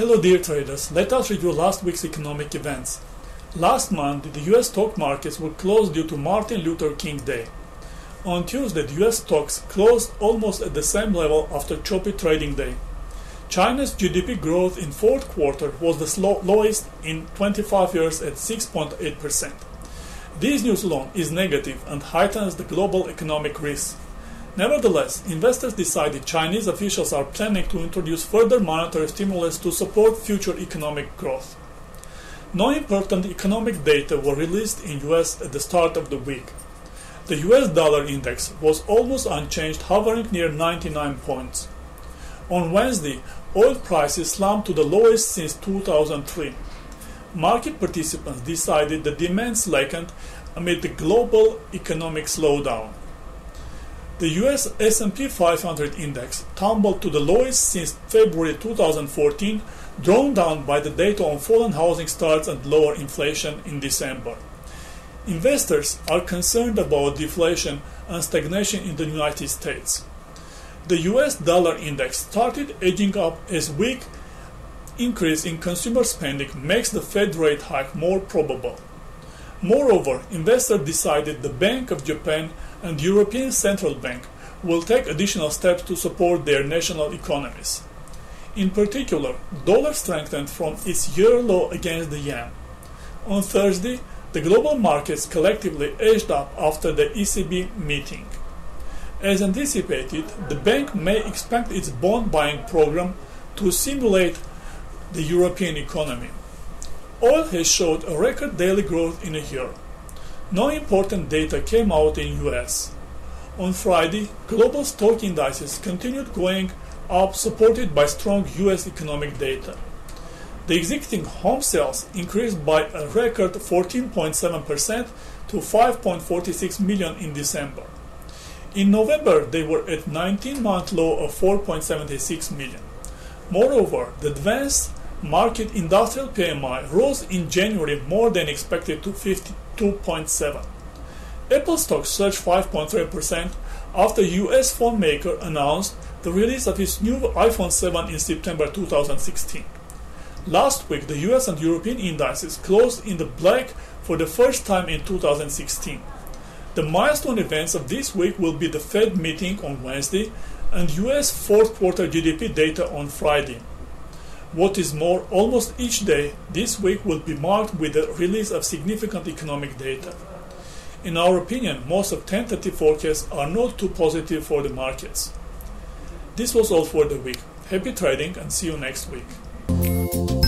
Hello dear traders, let us review last week's economic events. Last month, the US stock markets were closed due to Martin Luther King Day. On Tuesday, the US stocks closed almost at the same level after choppy trading day. China's GDP growth in fourth quarter was the lowest in 25 years at 6.8%. This news alone is negative and heightens the global economic risk. Nevertheless, investors decided Chinese officials are planning to introduce further monetary stimulus to support future economic growth. No important economic data were released in US at the start of the week. The US dollar index was almost unchanged, hovering near 99 points. On Wednesday, oil prices slumped to the lowest since 2003. Market participants decided the demand slackened amid the global economic slowdown. The US S&P 500 index tumbled to the lowest since February 2014, drawn down by the data on fallen housing starts and lower inflation in December. Investors are concerned about deflation and stagnation in the United States. The US dollar index started edging up as weak increase in consumer spending makes the Fed rate hike more probable. Moreover, investors decided the Bank of Japan and the European Central Bank will take additional steps to support their national economies. In particular, dollar strengthened from its year low against the yen. On Thursday, the global markets collectively edged up after the ECB meeting. As anticipated, the bank may expand its bond buying program to stimulate the European economy. Oil has showed a record daily growth in a year. No important data came out in US. On Friday, global stock indices continued going up, supported by strong US economic data. The existing home sales increased by a record 14.7% to 5.46 million in December. In November, they were at 19-month low of 4.76 million. Moreover, the advanced market industrial PMI rose in January more than expected to 52.7. Apple stock surged 5.3% after US phone maker announced the release of its new iPhone 7 in September 2016. Last week, the US and European indices closed in the black for the first time in 2016. The milestone events of this week will be the Fed meeting on Wednesday and US fourth quarter GDP data on Friday. What is more, almost each day this week will be marked with the release of significant economic data. In our opinion, most of tentative forecasts are not too positive for the markets. This was all for the week. Happy trading and see you next week.